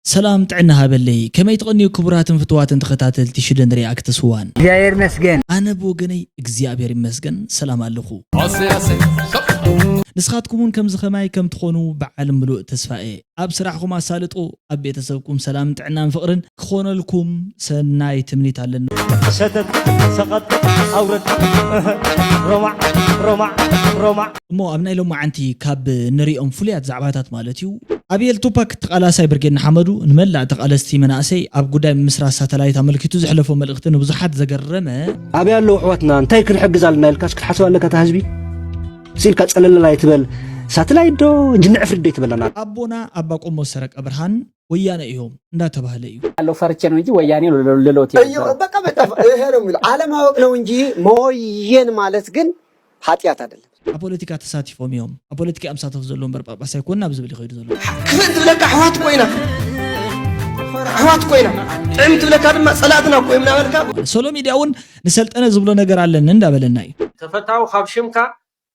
سلام تعنا هابلي كما يتغني كبرات فتوات تختاتل تشدن رياكت سوان እግዚአብሔር ይመስገን أنا بوغني እግዚአብሔር ይመስገን سلام عليكم نسخاتكم كم زخماي كم تخونوا بعلم ملوء تسفائي أب سرعكم أسالتو أب بيتسبكم سلام تعنا فقرن كخون لكم سناي تمنيت على شتت سقط أورد رومع مو أبناء لهم عنتي كاب نريهم فليات زعباتات مالتيو أبي التوبك تقالا سايبر جن حمدو نملع تقالستي مناسي أب قدام مصر ساتلايت عملكتو زحلفوا ملقتن وبزحات زقرمه أبي الله حوتنا انتي كل حق زالنا الكاش كل حسوا لك تهزبي سيلك تسأل لا يتبل ساتلايت دو جن عفرد يتبلنا أبونا أباك أمو سرق أبرهان ويانا إيهم لا تبهليو الله فرچن እንጂ ወያኔ ለሎት በቃ ይሄ ነው የሚለው አለማወቅ ነው እንጂ ሞየን ማለት ግን ኃጢያት አይደለም አፖለቲካ ተሳትፎም ይሁን አፖለቲካ አምሳተፍ ዘሎም በርጳጳሳ ይኮንና ብዝብል ይኸይዱ ዘሎ ክፍት ለካ ህዋት ኮይና ጥምት ለካ ድማ ጸላትና ቆይ ምናበልካ ሶሎ ሚዲያውን ንሰልጠነ ዝብሎ ነገር አለን እንዳበለና እዩ ተፈታው ካብሽምካ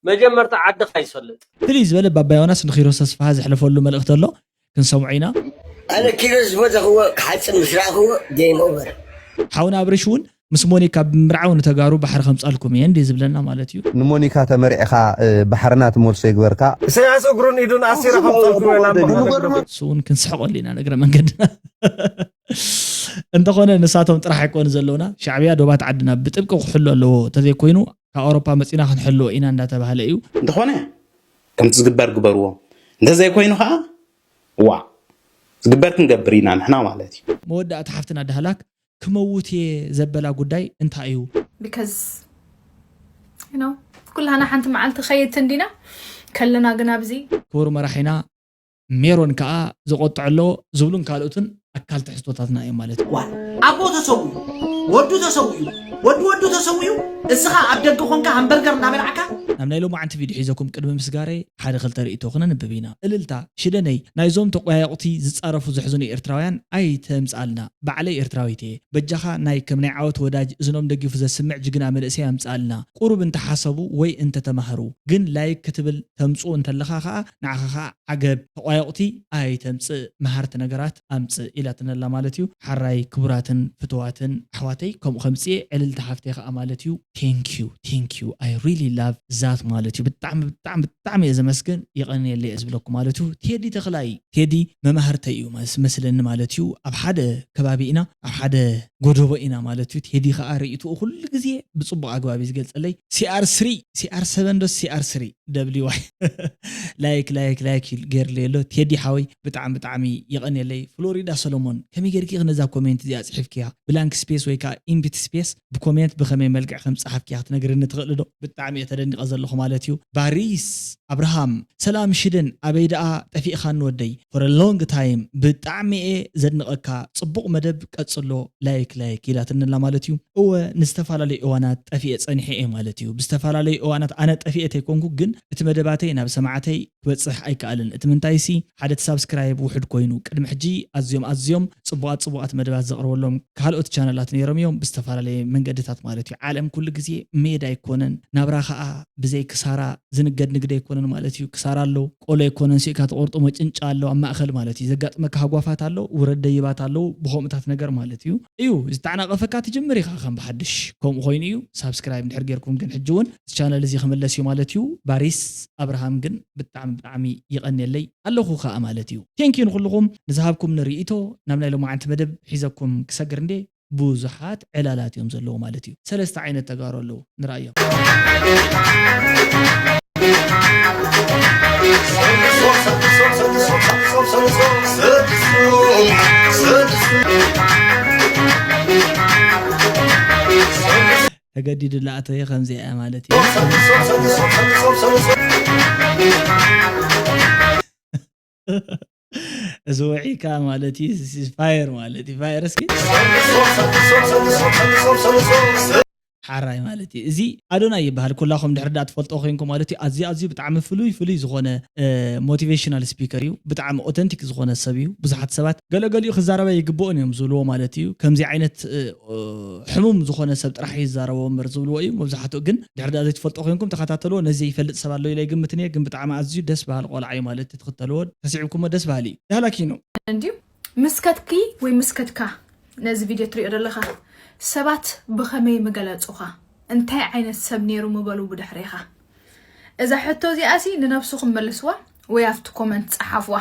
መጀመርታ ዓድኻ ይሰልጥ ፕሊዝ በለ ባባዮናስ ንኺሮስ ተስፋ ዝሕለፈሉ መልእክት ኣሎ ክንሰምዑ ኢና أنا كيرز هو حسن مشراخه جيم أوفر حاونا بريشون مس مونيكا مرعون تجارو بحر خمس ألكم يندي زبلنا مالتيو نمونيكا تمرعخا بحرنات مورسي غوركا سياس أقرون يدون أسير خمس ألكم سون كنسحق لنا نقرا من قد انت خونا نساتهم طرح يكون زلونا شعبيه دوبات عدنا بطبق وحلو له تزي كوينو كاوروبا مصينا خنحلو اينا انداتبهل ايو انت خونا كم تزغبر غبرو انت زي كوينو ها وا زغبرت نغبرينا نحنا مالتي مودات حفتنا دهلاك كموتي زبلا قداي انت ايو because you know كلنا حنت معلت خيت تندينا كلنا جنابزي كور مرحينا ميرون كا زقطع له زبلون كالوتن اكل تحسطاتنا اي مالتي ابو تسوي ودو تسوي اسخا ابدك خونكا همبرجر نعملعكا نمنا له ما عند فيديو حيزكم قدم مسغاري حدا خلت ريتو خنا نببينا اللتا شدني نايزوم تقوايقتي زصارفو زحزوني ارتراويان اي تمصالنا بعلي ارتراويتي بجخا ناي كمناي عوت وداج زنوم دغيف زسمع جغنا ملسي امصالنا قرب انت حسبو وي انت تمهرو جن لايك كتبل تمصو انت لخا نعخا عقب تقوايقتي اي تمص مهارت نغرات امص الاتنا مالتيو حراي كبراتن فتواتن احواتي كم خمسي عللت حفتي خا مالتيو thank you I really love ذات مالتي بتعم إذا مسكن يغني اللي أزبلكم مالتو تيدي تخلاي تيدي ممهرتيو مثلا مالتيو أب حدا كبابينا أب حدا غدوبينا مالتو تيدي خاريتو كل جزء بصبع أجوابي قلت لي CR7 دوس CR3 WY لايك غير ليلو تيدي حاوي بتعمي يغني اللي فلوريدا سولومون كم يجرك يغنزا كومنت دي أصحف كيها بلانك سبيس ويكا إنبيت سبيس بكومنت بخمي ملقع خمس صحف كيها تنقر نتغلدو بتعمي يتدني غزل لكم مالتيو باريس أبراهام سلام شدن أبيدا تفيق خان ودي for a long time بتعمي زدنقكا صبق مدب كتصلو لايك إلى تنلا مالتيو هو نستفعل لي أوانات تفيق صنحي مالتيو بستفعل لي أوانات أنا تفيقتي كونكو جن اتمدباتي ناب سماعتي بتصح أي كألن اتمنتايسي حدث سابسكرايب وحد كوينو قدم حجي أزيوم صبقات مدبات زقروا لهم كهالوت شانلات نيرم يوم بستفعل لي من قدتات مالتيو عالم كل جزء ميدا يكونن نبراخا بزي كسارة زنقد نقدر يكونن مالتيو كسارة له قوله يكونن شيء كاتورط ومجنش على أما أخل مالتي زقات مكهجوافات له ورد يبات له بخوم تحت نجار مالتيو أيوه استعنا قفكات جمري خم بحدش كم خوينيو سابسكرايب نحرجركم جن حجون الشانل الذي خمل سيو مالتيو باريس أبراهام جن بتعمي يغني لي الله خا مالتيو تانكيو نقولكم نذهبكم نريئتو نمنا له مع مدب حيزكم كسجرندي بوزحات علالات يوم زلوا مالتيو ثلاث عين تجاروا له نرأيه تجدد اللعتة يا خمسة مالتي زوعي كان مالتي فاير اسكي حراي مالتي زي ادونا يبهل كلكم دحردات فلطو خينكم مالتي ازي بتعم فلوي زغونه موتيفيشنال سبيكر يو بتعم اوثنتيك زغونه سبيو بزحات سبات غلغليو خزاربا يغبون يوم زلو مالتي كمزي عينت حموم زغونه سب طرح يزاربو مر زلو اي مبزحاتو جن دحردات تفلطو خينكم تخاتاتلو نزي يفلط سبالو يلي غمتني جن بتعم ازي دس بهال قلعي مالتي تختلو تسعبكم دس بالي هلاكينو عندي مسكتكي وي مسكتكا ناز فيديو تري أدلخا سبات بخمي مقالات أخا انتهي عين السب نيرو مبالو بدحريخا إذا حتو زي أسي لنفسكم ملسوا ويافتو كومنت صحافوا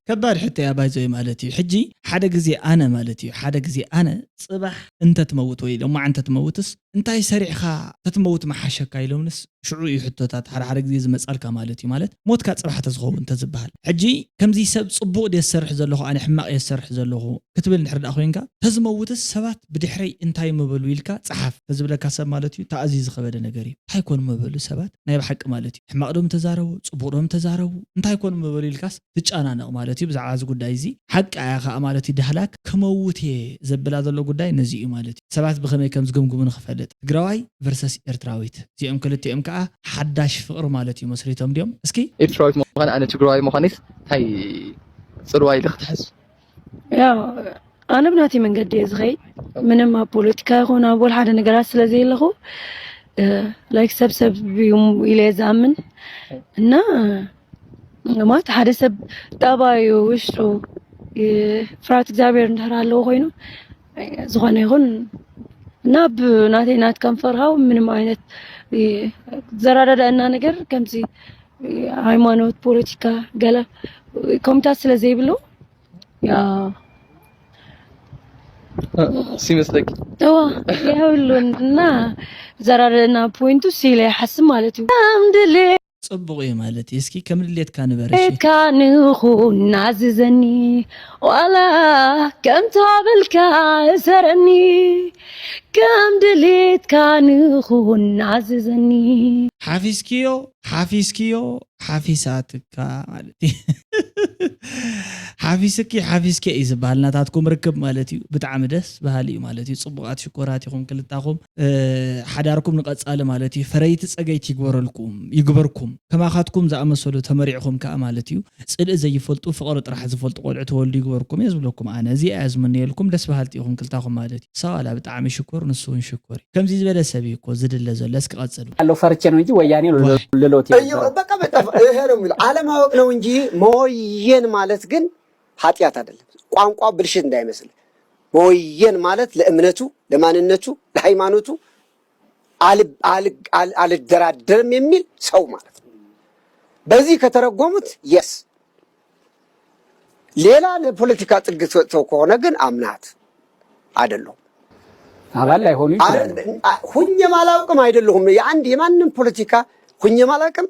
كبار حتى يا بايزوي مالتي حجي حدا زي أنا مالتي حدا زي أنا صباح أنت تموت وي لو ما أنت تموتس أنت سريعها تتموت مع حشك يلونس شعوي حتوتات حدا زي مسألك مالتي مالت موت كات صباح تزغو أنت زبال حجي كم زي سب صبو دي السرح زلوه أنا حماق يسرح زلوه كتب النحرد أخوينك تزموتس سبات بدحري أنتي مبلويلك صحف تزبلك سب مالتي تعزيز خبر نجاري حيكون مبلو سبات نايب حق مالتي حماق دوم تزارو صبو دوم تزارو أنتي يكون مبلويلكاس تجانا نق مالتي بزعل عز قداي زي حق عياخا مالتي دهلاك كموتي زبل هذا اللو قداي نزي مالتي سبات بخمي كم زقمقم نخفلت تقراوي versus إرتراويت زي كلتي كا حداش فقر مالتي مسريتهم اليوم اسكي إرتراويت مخان أنا تقراوي مخانيس هاي صرواي لختحس يا أنا بناتي من قد يزغي من ما بوليتيكا يكون أول حدا نقرأ سلازي له لايك سب يوم إلى زمن إنه ما تحد سب تابعيو وشرو فرات إكزابير نهار له غينو زغاني يكون ناب ناتي نات كم فرها ومن ما ينت زرارة لأننا نقر كم زي هايمانوت بوليتيكا قال كم تاسل زي بلو يا سيمسلك يقولون نا زرارة بوينتو سيلي حس مالتي الحمد لله صبغي مالتي اسكي كم اللي كان برشي كان خون عززني ولا كم تعبلك سرني كم دليت كان خون عززني حافظكيو حافظاتك مالتي حافظكي إذا بالناتاتكم ركب مالتي بتعم دس بهالي مالتي صبغات شكوراتكم كلتاكم حداركم نقصال مالتي فريت صقيت يغبركم كما خاتكم زامسلو تمريعكم كمالتي صد زي يفلطو فقر طرح زفلط قلعت ولد يغبركم يزبلكم انا زي ازمن لكم دس بهالتيكم كلتاكم مالتي سوالا بتعم شكور نسون شكور كم زي زبل سبيكو زدل زلسك قصلو الله فرچ ነው እንጂ ወያኔ ለሎት በቃ ይሄ ነው የሚል አለማወቅ ነው እንጂ ሞየን ማለት ግን ኃጢያት አይደለም። ቋንቋ ብልሽት እንዳይመስል ሞየን ማለት ለእምነቱ ለማንነቱ ለሃይማኖቱ አልደራደርም የሚል ሰው ማለት ነው። በዚህ ከተረጎሙት የስ ሌላ ለፖለቲካ ጥግ ሰው ከሆነ ግን አምናት አይደለም አባል ላይ ሆኑ ይችላል። ሁኝም አላውቅም አይደለሁም የአንድ የማንም ፖለቲካ ሁኝም አላውቅም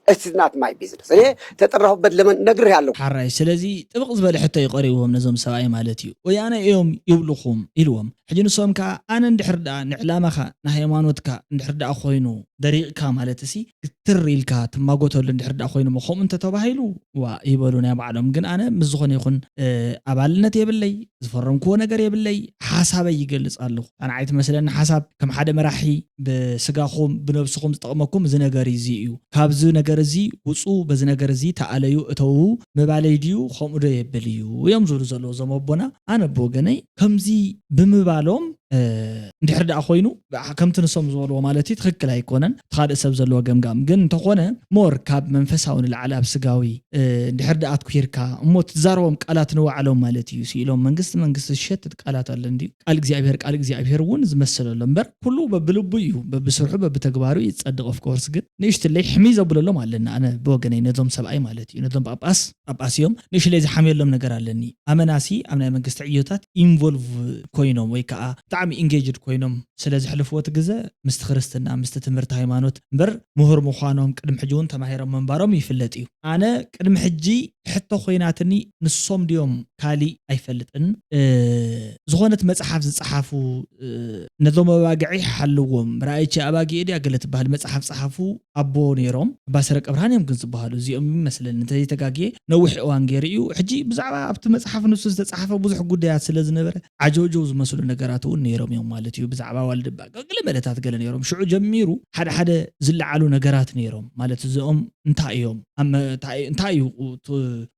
It's not my business. እኔ ተጠራሁበት ለምን ነግር ያለው حراي ስለዚህ ጥብቅ ዝበለ ሕቶ ይቀሪዎም ነዞም ሰብኣይ ማለት እዩ ወያነ እዮም ይብልኹም ኢልዎም ሕጂ ንሶም ከዓ ኣነ እንድሕርዳ ንዕላማኻ ንሃይማኖትካ እንድሕርዳ ኮይኑ ደሪቕካ ማለት እሲ ክትር ኢልካ ትማጎተሉ እንድሕርዳ ኮይኑ ከምኡ እንተተባሂሉ ዋ ይበሉ ናይ ባዕሎም ግን ኣነ ምስ ዝኾነ ይኹን ኣባልነት የብለይ ዝፈረምክዎ ነገር የብለይ ሓሳበይ ይገልጽ ኣለኹ ኣነ ዓይነት መስለኒ ሓሳብ ከም ሓደ መራሒ ብስጋኹም ብነብስኹም ዝጠቕመኩም እዚ ነገር እዚ እዩ ካብዚ ነገር እዚ ውፁ በዚ ነገር እዚ ተኣለዩ እተው ምባለይ ድዩ ከምኡ ዶ የብል እዩ እዮም ዝብሉ ዘለዉ ዞም ኣቦና ኣነ ብወገነይ ከምዚ ብምባሎም እንድሕር ዳኣ ኮይኑ ከምቲ ንሶም ዝበልዎ ማለት እዩ ትክክል ኣይኮነን ትኻልእ ሰብ ዘለዎ ገምጋም ግን እንተኾነ ሞር ካብ መንፈሳዊ ንላዕሊ ኣብ ስጋዊ እንድሕር ዳኣ ትኩርካ እሞ ትዛረቦም ቃላት ንዋዕሎም ማለት እዩ ሲኢሎም መንግስቲ ዝሸትት ቃላት ኣለ እንዲ ቃል እግዚኣብሔር እውን ዝመስለሎ እምበር ኩሉ በብልቡ እዩ በብስርሑ በብተግባሩ ይጸድቕ ኦፍ ኮርስ ግን ንእሽትለይ ሕሚ ዘብለሎም ኣለና ኣነ ብወገነይ ነዞም ሰብኣይ ማለት እዩ ነዞም ጳጳስ እዮም ንእሽትለይ ዝሓምየሎም ነገር ኣለኒ ኣመናሲ ኣብ ናይ መንግስቲ ዕዮታት ኢንቮልቭ ኮይኖም ወይ ከዓ ብጣዕሚ ኢንጌጅድ ኮይኖም ስለዚ ሕልፍዎት ግዜ ምስቲ ክርስትና ምስቲ ትምህርቲ ሃይማኖት እምበር ምሁር ምዃኖም ቅድሚ ሕጂ እውን ተማሂሮም መንባሮም ይፍለጥ እዩ ኣነ ቅድሚ ሕጂ ሕቶ ኮይናትኒ ንሶም ድዮም ካሊእ ኣይፈልጥን ዝኾነት መጽሓፍ ዝጸሓፉ ነዞም ኣባጊዕ ሓልዎም ራእይቺ ኣባጊዕ ድያ ገለ ትበሃል መጽሓፍ ጸሓፉ ኣቦ ነይሮም ባሰረቀ ብርሃን እዮም ግን ዝበሃሉ እዚኦም ይመስለኒ እንተዘይተጋግየ ነዊሕ እዋን ገይሩ እዩ ሕጂ ብዛዕባ ኣብቲ መጽሓፍ ንሱ ዝተጻሓፈ ብዙሕ ጉዳያት ስለ ዝነበረ ዓጀውጀው ዝመስሉ ነገራት እውን ነይሮም እዮም ማለት እዩ ብዛዕባ ዋልድባ ገለ መለታት ገለ ነይሮም ሽዑ ጀሚሩ ሓደ ዝለዓሉ ነገራት ነይሮም ማለት እዚኦም እንታይ እዮም እንታይ እዩ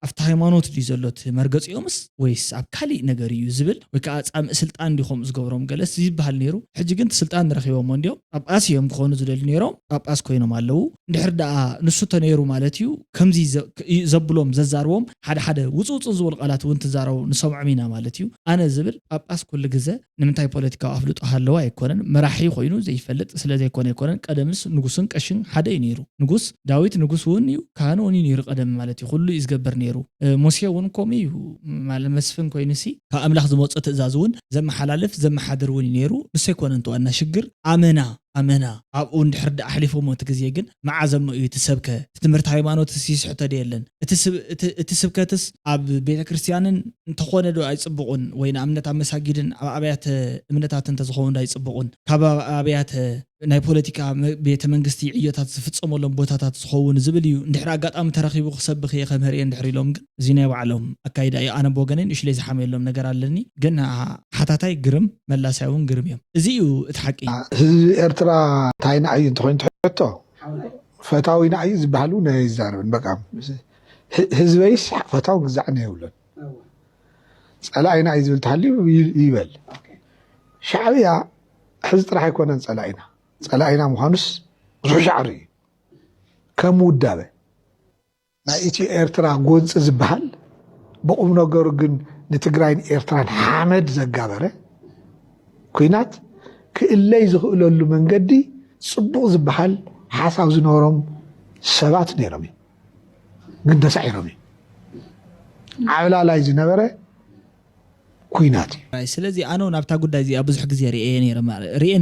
ኣብታ ሃይማኖት ድዩ ዘሎት መርገፂኦምስ ወይስ ኣብ ካሊእ ነገር እዩ ዝብል ወይ ከዓ ጻምእ ስልጣን ዲኹም ዝገብሮም ገለስ ይበሃል ነይሩ ሕጂ ግን ስልጣን ረኺቦም እንዲኦም ጳጳስ እዮም ክኾኑ ዝደሊ ነይሮም ጳጳስ ኮይኖም ኣለዉ እንድሕር ደኣ ንሱ ተነይሩ ማለት እዩ ከምዚ ዘብሎም ዘዛርቦም ሓደ ውፅውፅ ዝብል ቃላት እውን ትዛረቡ ንሰምዖም ኢና ማለት እዩ ኣነ ዝብል ጳጳስ ኩሉ ግዜ ንምንታይ ፖለቲካዊ ኣፍልጦ ሃለዋ ኣይኮነን መራሒ ኮይኑ ዘይፈልጥ ስለዘይኮነ ኣይኮነን ቀደምስ ንጉስን ቀሽን ሓደ እዩ ነይሩ ንጉስ ዳዊት ንጉስ እውን እዩ ካህን እውን ነይሩ ቀደም ማለት እዩ ኩሉ ይዝገበር ነይሩ ሙሴ እውን ከምኡ እዩ ማለት መስፍን ኮይኑሲ ካብ ኣምላኽ ዝመፅእ ትእዛዝ እውን ዘመሓላልፍ ዘመሓድር እውን ነይሩ ንሱ ኣይኮነን ተዋና ሽግር ኣመና ኣብኡ እንድሕር ደኣ ኣሕሊፎም እቲ ግዜ ግን መዓዘሞ እዩ ትሰብከ ትምህርቲ ሃይማኖት ሲስሕቶ ደየለን እቲ ስብከትስ ኣብ ቤተክርስትያንን እንተኾነ ዶ ኣይፅብቁን ወይ ንኣብነት ኣብ መሳጊድን ኣብ ኣብያተ እምነታት እንተዝኸውን ዶ ኣይፅብቁን ካብ ኣብያተ ናይ ፖለቲካ ቤተ መንግስቲ ዕዮታት ዝፍፀመሎም ቦታታት ዝኸውን ዝብል እዩ እንድሕር ኣጋጣሚ ተረኺቡ ክሰብኽ እየ ከምህር እየ እንድሕር ኢሎም ግን እዚ ናይ ባዕሎም ኣካይዳ እዩ ኣነ ብወገነን እሽለይ ዝሓመየሎም ነገር ኣለኒ ግን ሓታታይ ግርም መላሳይ እውን ግርም እዮም እዚ እዩ እቲ ሓቂ ህዝቢ ኤርትራ እንታይና እዩ እንተኮይኑ ትሕቶ ፈታዊና እዩ ዝበሃሉ ናይ ይዛረብን በቃ ህዝበይስ ፈታዊ ግዛዕና የብሎን ፀላኢና እዩ ዝብል ተሃልዩ ይበል ሻዕብያ ሕዚ ጥራሕ ኣይኮነን ፀላኢና ምዃኑስ ብዙሕ ሻዕሪ እዩ ከም ውዳበ ናይ ኢትዮ ኤርትራ ጎንፂ ዝበሃል ብቁም ነገሩ ግን ንትግራይን ኤርትራን ሓመድ ዘጋበረ ኩናት ክእለይ ዝኽእለሉ መንገዲ ፅቡቕ ዝበሃል ሓሳብ ዝነበሮም ሰባት ነይሮም እዩ ግን ተሳዒሮም እዩ ዓብላላይ ዝነበረ ኩናት እዩ ስለዚ ኣነ ናብታ ጉዳይ እዚኣ ብዙሕ ግዜ ርኤ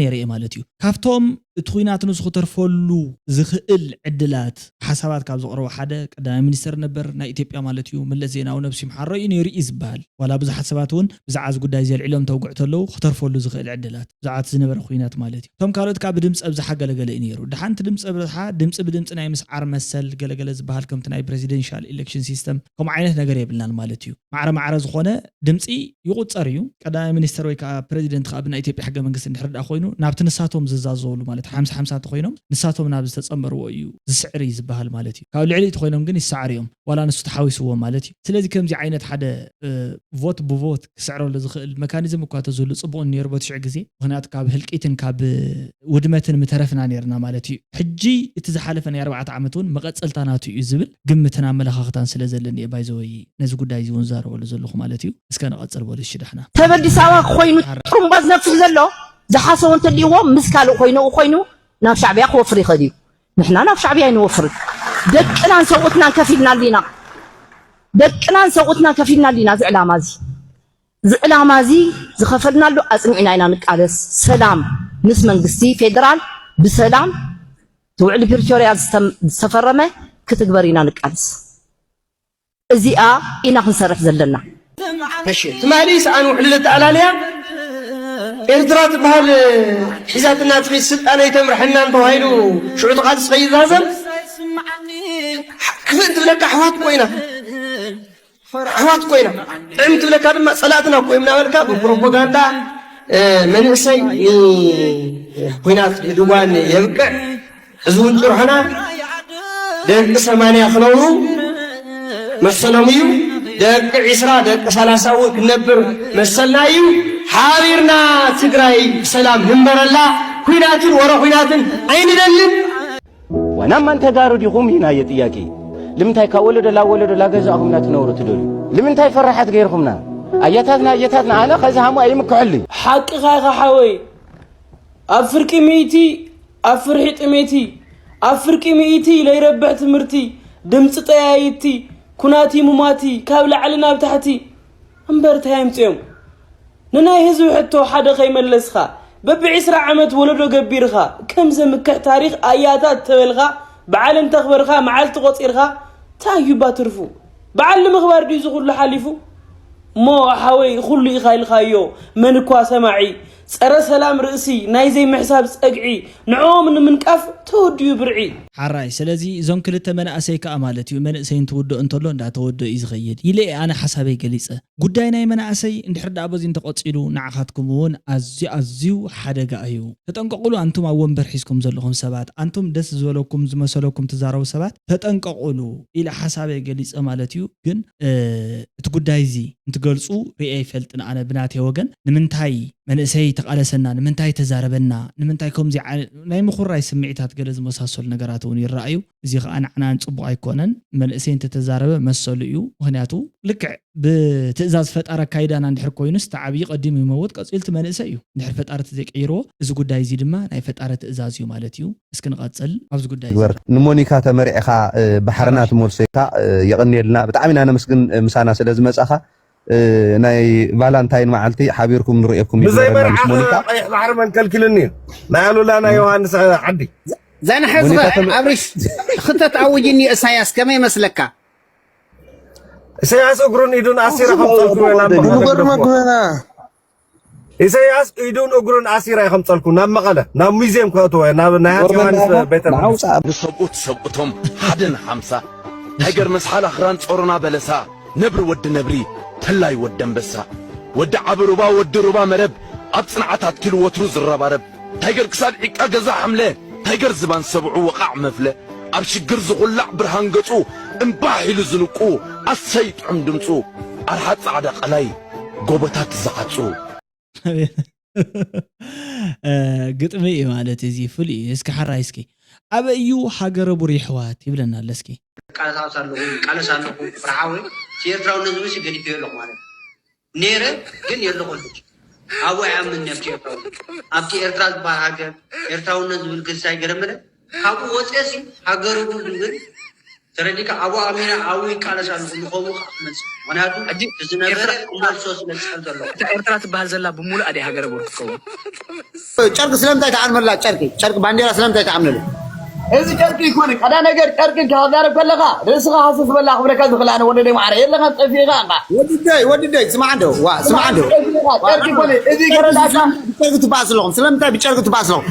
ነይረ ማለት እዩ ካብቶም እቲ ኩናት ንሱ ክተርፈሉ ዝኽእል ዕድላት ሓሳባት ካብ ዘቕረቡ ሓደ ቀዳማይ ሚኒስተር ነበር ናይ ኢትዮጵያ ማለት እዩ መለስ ዜናዊ ነብሱ ይምሓሮ እዩ ነይሩ እዩ ዝበሃል ዋላ ብዙሓት ሰባት እውን ብዛዕባ እዚ ጉዳይ ዘልዒሎም ተውግዕ ተለዉ ክተርፈሉ ዝኽእል ዕድላት ብዛዕባ ዝነበረ ኩናት ማለት እዩ እቶም ካልኦት ካብ ብድምፂ ኣብዝሓ ገለገለ እዩ ነይሩ ድሓንቲ ድምፂ ኣብዝሓ ድምፂ ብድምፂ ናይ ምስዓር መሰል ገለገለ ዝበሃል ከምቲ ናይ ፕሬዚደንሻል ኢሌክሽን ሲስተም ከምኡ ዓይነት ነገር የብልናን ማለት እዩ ማዕረ ዝኾነ ድምፂ ይቁፀር እዩ ቀዳማይ ሚኒስተር ወይ ከዓ ፕሬዚደንት ካብ ናይ ኢትዮጵያ ሕገ መንግስቲ እንድሕር ደኣ ኮይኑ ናብቲ ንሳቶም ዝዛዘብሉ ማለት 50-50 ኮይኖም ንሳቶም ናብ ዝተጸመርዎ እዩ ዝስዕሪ ዝበሃል ማለት እዩ ካብ ልዕሊ ኮይኖም ግን ይስዓር እዮም ዋላ ንሱ ተሓዊስዎ ማለት እዩ ስለዚ ከምዚ ዓይነት ሓደ ቮት ብቮት ክስዕረሉ ዝኽእል መካኒዝም እኳ ተዝህሉ ጽቡቕ ነይሩ በትሽዕ ግዜ ምክንያቱ ካብ ህልቂትን ካብ ውድመትን ምተረፍና ነርና ማለት እዩ ሕጂ እቲ ዝሓለፈ ናይ 4 ዓመት እውን መቐፀልታ ናቱ እዩ ዝብል ግምትን ኣመለኻኽታን ስለ ዘለኒ እየ ባይዘወይ ነዚ ጉዳይ እውን ዛረበሉ ዘለኹ ማለት እዩ እስከ ነቐፅል በሉ ሽዳሕና ተበዲስ ኣበባ ኮይኑ ጥሩምባ ዝነፍስ ዘሎ ዝሓሰቡ እንተልይዎ ምስ ካልእ ኮይኑ ናብ ሻዕብያ ክወፍር ይኽእል እዩ ንሕና ናብ ሻዕብያ ይንወፍር ደቅናን ሰውእትናን ከፊልና ሊና ዝዕላማ እዚ ዝኸፈልናሉ ኣፅኒዕና ኢና ንቃለስ ሰላም ምስ መንግስቲ ፌደራል ብሰላም ትውዕል ፕሪቶሪያ ዝተፈረመ ክትግበር ኢና ንቃለስ እዚኣ ኢና ክንሰርሕ ዘለና እሺ ትማሊ ሰኣን ውሕልለ ተኣላልያ ኤርትራ ትበሃል ሒዛትና ትኺድ ስልጣነ ይተምርሐና እንተባሂሉ ሽዑ ተቓልስ ኸይዛዘም ክፍእ ትብለካ ኣሕዋት ኮይና ጥዕም ትብለካ ድማ ፀላእትና ኮይምና በልካ ብፕሮፓጋንዳ መንእሰይ ኩናት ድዋን የብቅዕ ሕዚ እውን ጭርሖና ደቂ 80 ክነብሩ መሰሎም እዩ ደቂ 20 ደቂ 30 እውን ክነብር መሰልና እዩ ሓቢርና ትግራይ ሰላም ንበረላ ኩናትን ወረ ኩናትን ኣይንደልን ወናማ እንተ ጋሩ ዲኹም ኢና የጥያቄ ልምንታይ ካብ ወለዶ ላገዛእኹምና ትነብሩ ትደልዩ ልምንታይ ፈራሓት ገይርኹምና ኣያታትና ኣነ ኸዚ ሃሙ ኣይምክሐሉ ሓቂ ኻይኻ ሓወይ ኣብ ፍርቂ ሚእቲ ኣብ ፍርሒ ጥሜቲ ኣብ ፍርቂ ሚእቲ ለይረብሕ ትምህርቲ ድምፂ ጠያይቲ ኩናቲ ሙማቲ ካብ ላዕሊ ናብ ታሕቲ እምበርታይ ኣይምፅኦም ንናይ ህዝቢ ሕቶ ሓደ ኸይመለስኻ በብ20 ዓመት ወለዶ ገቢርኻ ከም ዘምክሕ ታሪኽ ኣያታት ተበልኻ በዓልን ተኽበርኻ መዓልቲ ቆፂርኻ ታዩ ባትርፉ በዓል ንምኽባር ድዩ ዝኹሉ ሓሊፉ እሞ ሓወይ ኩሉ ኢኻ ኢልኻዮ መን እኳ ሰማዒ ፀረ ሰላም ርእሲ ናይ ዘይምሕሳብ ፀግዒ ንዖም ንምንቃፍ ተወድዩ ብርዒ ሓራይ ስለዚ እዞም ክልተ መናእሰይ ከዓ ማለት እዩ መንእሰይ እንትውድእ እንተሎ እንዳተወድእ እዩ ዝኸይድ ኢለ ኣነ ሓሳበይ ገሊፀ ጉዳይ ናይ መናእሰይ እንድሕር ዳ በዚ እንተቆፂሉ ንዓኻትኩም እውን ኣዝዩ ሓደጋ እዩ ተጠንቀቁሉ አንቱም ኣብ ወንበር ሒዝኩም ዘለኹም ሰባት አንቱም ደስ ዝበለኩም ዝመሰለኩም ትዛረቡ ሰባት ተጠንቀቁሉ ኢላ ሓሳብ ገሊፀ ማለት እዩ ግን እቲ ጉዳይ እዚ እንትገልጹ ሪኤ ይፈልጥን ኣነ ብናቴ ወገን ንምንታይ መንእሰይ ተቃለሰና ንምንታይ ተዛረበና ንምንታይ ከምዚ ናይ ምኹራይ ስምዒታት ገለ ዝመሳሰሉ ነገራት እውን ይረኣዩ እዚ ከዓ ንዓና ጽቡቕ ኣይኮነን መንእሰይ እንተተዛረበ መሰሉ እዩ ምክንያቱ ልክዕ ብትእዛዝ ፈጣረ ካይዳና እንድሕር ኮይኑስ ተዓብይ ቀዲም ይመውት ቀጽልቲ መንእሰይ እዩ እንድሕር ፈጣረ ተዘይቀይሮ እዚ ጉዳይ እዚ ድማ ናይ ፈጣረ ትእዛዝ እዩ ማለት እዩ እስኪ ንቐጽል ኣብዚ ጉዳይ ንሞኒካ ተመሪዕኻ ባሕርናት ሞልሰይካ ይቕኒልና ብጣዕሚ ኢና ነመስግን ምሳና ስለ ዝመጻኻ ናይ ቫላንታይን መዓልቲ ሓቢርኩም ንርእየኩም ብዘይመርዓ ቀይሕ ባሕሪ መንከልክልኒ ናይ ኣሉላ ናይ ዮሃንስ ዓዲ ዘንሕዝ ኣብሪሽ ክተት ኣውጅኒ ኢሳያስ ከመይ መስለካ ኢሳያስ እግሩን ኢዱን ኣሲራ ከምፀልኩ ኢሳያስ ኢዱን እግሩን ኣሲራ ከምፀልኩ ናብ መቐለ ናብ ሙዚየም ከእትወ ናብ ናይ ሃፀይ ዮሃንስ ቤተ ብሰብኡት ሰብኡቶም ሓደን ሓምሳ ሃገር መስሓል ኣኽራን ጾሮና በለሳ ነብሪ ወዲ ነብሪ ተላይ ወዲ አንበሳ ወዲ ዓብሩባ ወዲ ሩባ መረብ ኣብ ጽንዓታት ኪሉ ወትሩ ዝረባረብ ታይገር ክሳድ ዒቃ ገዛ ሐምለ ታይገር ዝባን ሰብዑ ወቃዕ መፍለ ኣብ ሽግር ዝኹላዕ ብርሃን ገጹ እምባ ሒሉ ዝንቁ ኣሰይጥዑም ድምፁ ኣርሓ ጻዕዳ ቀላይ ጎቦታት ዝዓጹ ግጥሚ ማለት እዚ ፍሉይ እስኪ ሓራይ እስኪ ኣብ እዩ ሃገረ ቡሪ ሕዋት ይብለና ለስኪ ቃለሳ ኣለኹ ፍርሓዊ ኤርትራውነት ዝብስ ገዲፍ የለኹ ማለት ነይረ ግን የለኹ ኣብኡ ይኣምን ነብቲ ኤርትራው ኣብቲ ኤርትራ ዝበሃል ሃገር ኤርትራውነት ዝብል ግልሳይ ገረመለ ካብኡ ወፅሲ ሃገሩ ዝብል ተረዲካ ኣብኡ ኣሚና ኣብኡ ቃለሳ ኣለኹ ንኸምኡ ክመፅእ ምክንያቱ ዝነበረ መልሶ ስለዝፀል ዘሎ እታ ኤርትራ ትበሃል ዘላ ብሙሉእ ኣደይ ሃገረ ቡር ክትከውን ጨርቂ ስለምንታይ ተዓንመላ ጨርቂ ባንዴራ ስለምንታይ ተዓምነሉ እዚ ጨርቂ ይኮን ቀዳ ነገር ጨርቂ ካዛረብ ከለኻ ርእስኻ ሓስስ በላ ክብረካ ዝኽላነ ወለደይ ማዕረ የለኻ ፀፊኻ ወድደይ ስማዓዶ ስማዓዶ ጨርቂ ይኮን እዚ ገረዳካ ጨርቂ ትባስ ኣለኹም ስለምንታይ ብጨርቂ ትባስ ኣለኹም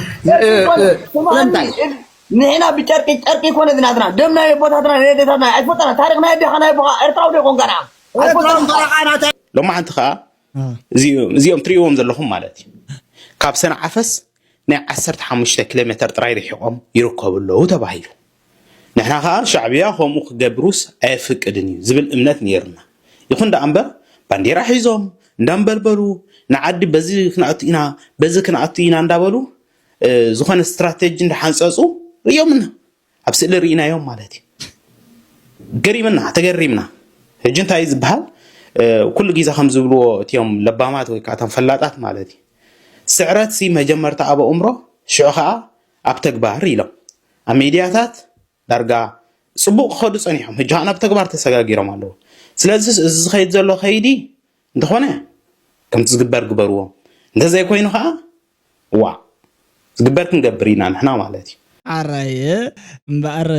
ስለምንታይ ንሕና ብጨርቂ ጨርቂ ይኮነ ዝናትና ደምና ቦታትና ነዴታትና ኣይፈጠና ታሪክና የዲኻ ናይ ቦኻ ኤርትራዊ ደይኮን ገና ሎማዓንቲ ከዓ እዚኦም ትሪእዎም ዘለኹም ማለት እዩ ካብ ሰነ ዓፈስ ናይ 15 ኪሎ ሜትር ጥራይ ርሒቆም ይርከቡ ኣለዉ ተባሂሉ ንሕና ከዓ ሻዕብያ ከምኡ ክገብሩስ ኣይፍቅድን እዩ ዝብል እምነት ነይርና ይኹን ዳ እምበር ባንዴራ ሒዞም እንዳንበልበሉ ንዓዲ በዚ ክንኣቱ ኢና በዚ ክንኣቱ ኢና እንዳበሉ ዝኾነ ስትራቴጂ እንዳሓንፀፁ ርዮምና ኣብ ስእሊ ርኢናዮም ማለት እዩ ገሪምና ተገሪምና ሕጂ እንታይ ዝበሃል ኩሉ ግዜ ከም ዝብልዎ እትዮም ለባማት ወይ ከዓ እቶም ፈላጣት ማለት እዩ ስዕረት ሲ መጀመርታ ኣብ እምሮ ሽዑ ከዓ ኣብ ተግባር ኢሎም ኣብ ሚድያታት ዳርጋ ጽቡቕ ክኸዱ ጸኒሖም ሕጂ ኣብ ተግባር ተሰጋጊሮም ኣለዉ ስለዚ እዚ ዝኸይድ ዘሎ ኸይዲ እንተኾነ ከምቲ ዝግበር ግበርዎ እንተዘይኮይኑ ከዓ ዋ ዝግበር ክንገብር ኢና ንሕና ማለት እዩ ዓራየ እምበኣር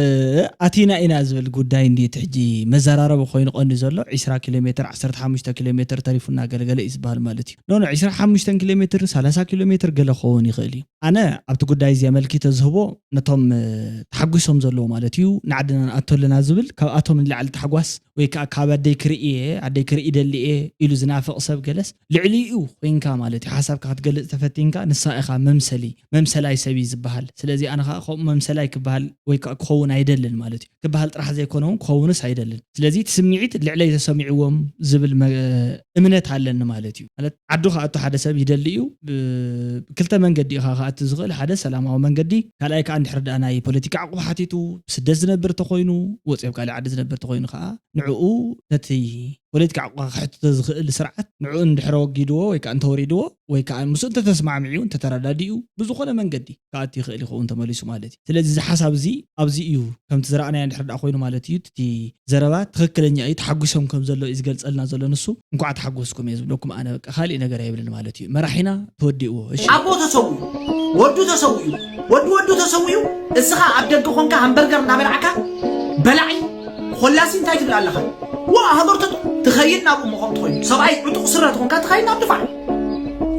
ኣቲና ኢና ዝብል ጉዳይ እንዴት ሕጂ መዘራረብ ኮይኑ ቀንዲ ዘሎ 20 ኪሎ ሜትር 15 ኪሎ ሜትር ተሪፉና ገለገለ እዩ ዝበሃል ማለት እዩ ኖ 25 ኪሎ ሜትር 30 ኪሎ ሜትር ገለ ክኸውን ይኽእል እዩ ኣነ ኣብቲ ጉዳይ እዚ ኣመልኪተ ዝህቦ ነቶም ተሓጒሶም ዘለዎ ማለት እዩ ንዓድና ንኣተለና ዝብል ካብኣቶም ንላዕሊ ተሓጓስ ወይ ከዓ ካብ ኣደይ ክርኢ ደሊኤ ኢሉ ዝናፍቕ ሰብ ገለስ ልዕሊኡ ኮይንካ ማለት እዩ ሓሳብካ ክትገልጽ ተፈቲንካ ንሳ ኢኻ መምሰላይ ሰብ እዩ ዝበሃል ስለዚ ኣነ ከዓ መምሰላይ ክበሃል ወይ ከዓ ክኸውን ኣይደልን ማለት እዩ ክበሃል ጥራሕ ዘይኮነውን ክኸውንስ ኣይደልን ስለዚ ትስምዒት ልዕለይ ተሰሚዕዎም ዝብል እምነት ኣለኒ ማለት እዩ ማለት ዓዱ ከኣቱ ሓደ ሰብ ይደሊ እዩ ክልተ መንገዲ ኢኻ ከኣቱ ዝኽእል ሓደ ሰላማዊ መንገዲ ካልኣይ ከዓ እንድሕር ዳ ናይ ፖለቲካ ዓቑብ ሓቲቱ ስደት ዝነብር ተኮይኑ ወፂኡ ካልእ ዓዲ ዝነብር ተኮይኑ ከዓ ንዕኡ ነቲ ፖለቲካ ዓቑብ ክሕትቶ ዝኽእል ስርዓት ንዕኡ እንድሕር ወጊድዎ ወይ ከዓ እንተወሪድዎ ወይ ከዓ ምስኡ እንተተስማዕሚዑ እንተተረዳዲኡ ብዝኾነ መንገዲ ከኣቱ ይኽእል ይኸውን ተመሊሱ ማለት እዩ ስለዚ እዚ ሓሳብ እዚ ኣብዚ እዩ ከምቲ ዝረኣናዮ እንድሕር ዳ ኮይኑ ማለት እዩ እቲ ዘረባ ትክክለኛ እዩ ተሓጒሶም ከም ዘሎ እዩ ዝገልፀልና ዘሎ ንሱ እንኳዕ ተሓጐስኩም እየ ዝብለኩም ኣነ በቃ ካሊእ ነገር ኣይብልን ማለት እዩ መራሒና ተወዲእዎ እሺ ኣቦ ተሰውዩ ወዱ ተሰውዩ ወዱ ተሰውዩ እስኻ ኣብ ደገ ኮንካ ሃምበርገር እናበልዓካ በላዒ خلاص انت تبل على خير وهضرت تخيلنا ابو مخم تخيل سبعي عطق سرت كون كتخيلنا بدفع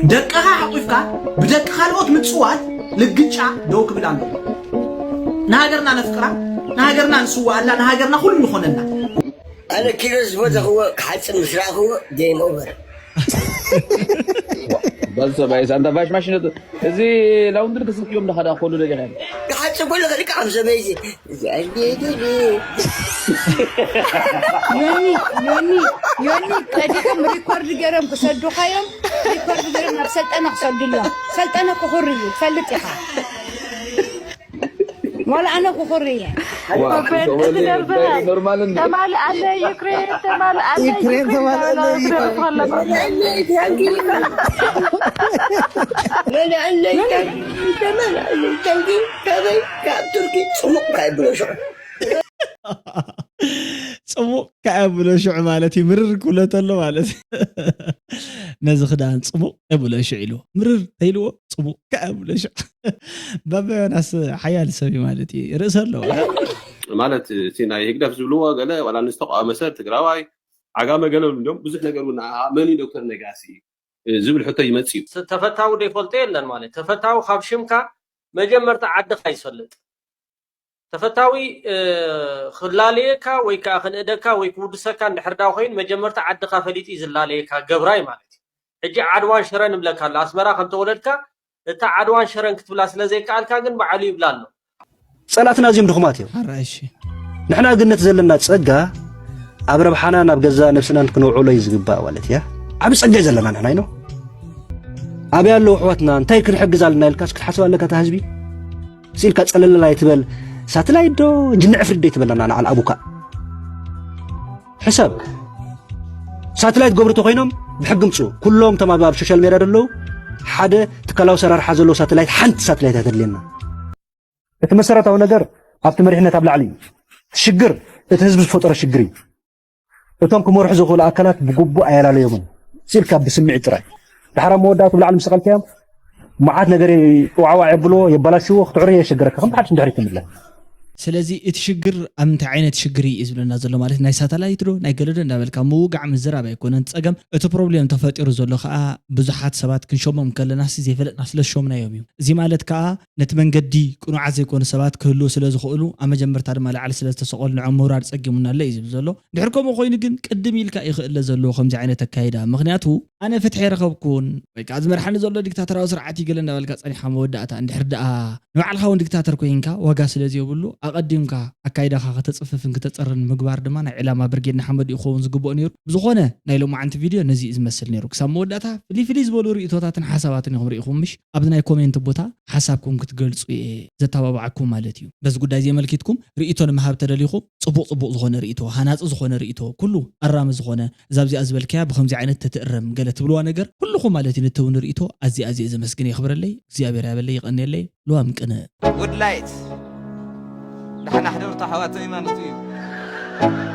دقها حقيفكا بدق خالوت متصوات لقچا دوك بلاندو نهاجرنا نفكرا نهاجرنا نسوا الله نهاجرنا كل نخوننا أنا كيلوز بوزا هو حاسس مسرع هو جيم أوفر بس بايس أنت باش ماشي زي لو ندرك سك يوم ده خدا خلو ده جهان حاسس كل خليك عم سبيزي يوني تديكم ريكورد جرم كسدو خيام ريكورد جرم نفسلت أنا خسرت اليوم سلت أنا كخورية فلت يا خا ولا أنا كخورية نورمال تمال أنا يكرين تمال أنا يكرين تمال أنا يكرين لا أنا تمال تنجي كذا كتركي صموك كابلو شو صموك كابلو شو مالتي مرر كله تلو مالتي نزخ دان صموك كابلو شو علو مرر تيلو صموك كابلو شو بابا ناس حيال سبي مالتي رأس له ማለት ሲና ይግዳፍ ዝብልዎ ገለ ወላ ንስተቆ መሰር ትግራዋይ ዓጋመ ገለ እንደም ብዙሕ ነገር ወና መኒ ዶክተር ነጋሲ ዝብል ሕቶ ይመጽዩ ተፈታው ደይፈልጦ የለን ማለት ተፈታው ካብ ሽምካ መጀመርታ ዓድኻ ይሰልጥ ተፈታዊ خلاليካ ወይ ካ خنእደካ ወይ ኩድሰካ እንድሕርዳው ኮይኑ መጀመርታ ዓድኻ ፈሊጥ ይዝላለየካ ገብራይ ማለት ሕጂ ዓድዋን ሽረን ብለካላ አስመራ ከም ተወለድካ እታ ዓድዋን ሽረን ክትብላ ስለዘይከኣልካ ግን በዓሉ ይብላል ጸላትና እዚኦም ድኹማት እዮም ሓራይሽ ንሕና ግነት ዘለና ጸጋ ኣብ ረብሓና ናብ ገዛ ነፍስና ክንውዕሎ ይዝግባእ ማለት እያ ዓብ ጸጋ ዘለና ንሕና ኢኖ ኣብ ያለው ኣሕዋትና እንታይ ክንሕግዝ ኣለና ኢልካ ክትሓስብ ኣለካ ታ ህዝቢ ሲልካ ጸለለላ ይትበል ሳተላይት ዶ ጅንዕ ፍርድ ይትበለና ንዓል ኣቡካ ሕሳብ ሳተላይት ገብርቶ ኮይኖም ብሕጊ ምፁ ኩሎም ተማባ ኣብ ሶሻል ሚድያ ደለው ሓደ ትካላዊ ሰራርሓ ዘለዎ ሳተላይት ሓንቲ ሳተላይት ኣይተድልየና እቲ መሰረታዊ ነገር ኣብቲ መሪሕነት ኣብ ላዕሊ ሽግር እቲ ህዝቢ ዝፈጠሮ ሽግር እዩ እቶም ክመርሑ ዝኽእሉ ኣካላት ብግቡእ ኣየላለዮምን ሲልካ ብስምዒት ጥራይ ድሓር መወዳእቱ ብላዕሊ ምስ ሰቐልክዮም መዓት ነገር ዋዕዋዕ የብሎ የበላሽዎ ክትዕሮ የሸገረካ ከም ሓድሽ እንድሕሪት ትምለስ ስለዚ እቲ ሽግር ኣብ እንታይ ዓይነት ሽግር እዩ ዝብለና ዘሎ ማለት ናይ ሳተላይት ዶ ናይ ገለዶ እንዳበልካ ምውጋዕ ምዝራብ ኣይኮነን ፀገም እቲ ፕሮብሌም ተፈጢሩ ዘሎ ከዓ ብዙሓት ሰባት ክንሾሞም ከለናስ ዘይፈለጥና ስለዝሾምናዮም እዩ እዚ ማለት ከዓ ነቲ መንገዲ ቁኑዓት ዘይኮኑ ሰባት ክህልው ስለ ዝኽእሉ ኣብ መጀመርታ ድማ ላዕሊ ስለ ዝተሰቐሉ ንዖም ምውራድ ፀጊሙና ኣሎ እዩ ዝብል ዘሎ ድሕር ከምኡ ኮይኑ ግን ቅድም ኢልካ ይኽእለ ዘለዎ ከምዚ ዓይነት ኣካይዳ ምክንያቱ ኣነ ፍትሒ ረኸብኩን ወይ ከዓ ዝመርሓኒ ዘሎ ዲክታተራዊ ስርዓት ይገለ እንዳበልካ ፀኒሕካ መወዳእታ እንድሕር ደኣ ንባዕልካ እውን ዲክታተር ኮይንካ ዋጋ ስለዘይብሉ ኣቀዲምካ ኣካይዳኻ ከተፅፍፍን ክትፀርን ምግባር ድማ ናይ ዕላማ ብርጌድና ሓመድ ይኸውን ዝግብኦ ነይሩ ብዝኾነ ናይ ሎማዓንቲ ቪድዮ ነዚ ዝመስል ነይሩ ክሳብ መወዳእታ ፍልይ ዝበሉ ርእቶታትን ሓሳባትን ኢኹም ርኢኹም ምሽ ኣብዚ ናይ ኮሜንት ቦታ ሓሳብኩም ክትገልጹ ዘተባብዓኩም ማለት እዩ በዚ ጉዳይ ዘመልኪትኩም ርእቶ ንምሃብ ተደሊኹም ፅቡቕ ዝኾነ ርእቶ ሃናፂ ዝኾነ ርእቶ ኩሉ ኣራሚ ዝኾነ እዛብዚኣ ዝበልከያ ብከምዚ ዓይነት ተትእረም ገለ ትብልዋ ነገር ኩልኹም ማለት እዩ ንተውን ርእቶ ኣዝየ ዘመስግን የኽብረለይ እግዚኣብሔር ያበለይ ይቐኒየለይ ልዋም ቅነ Good light. نحن حضرت حواتي ما نطيب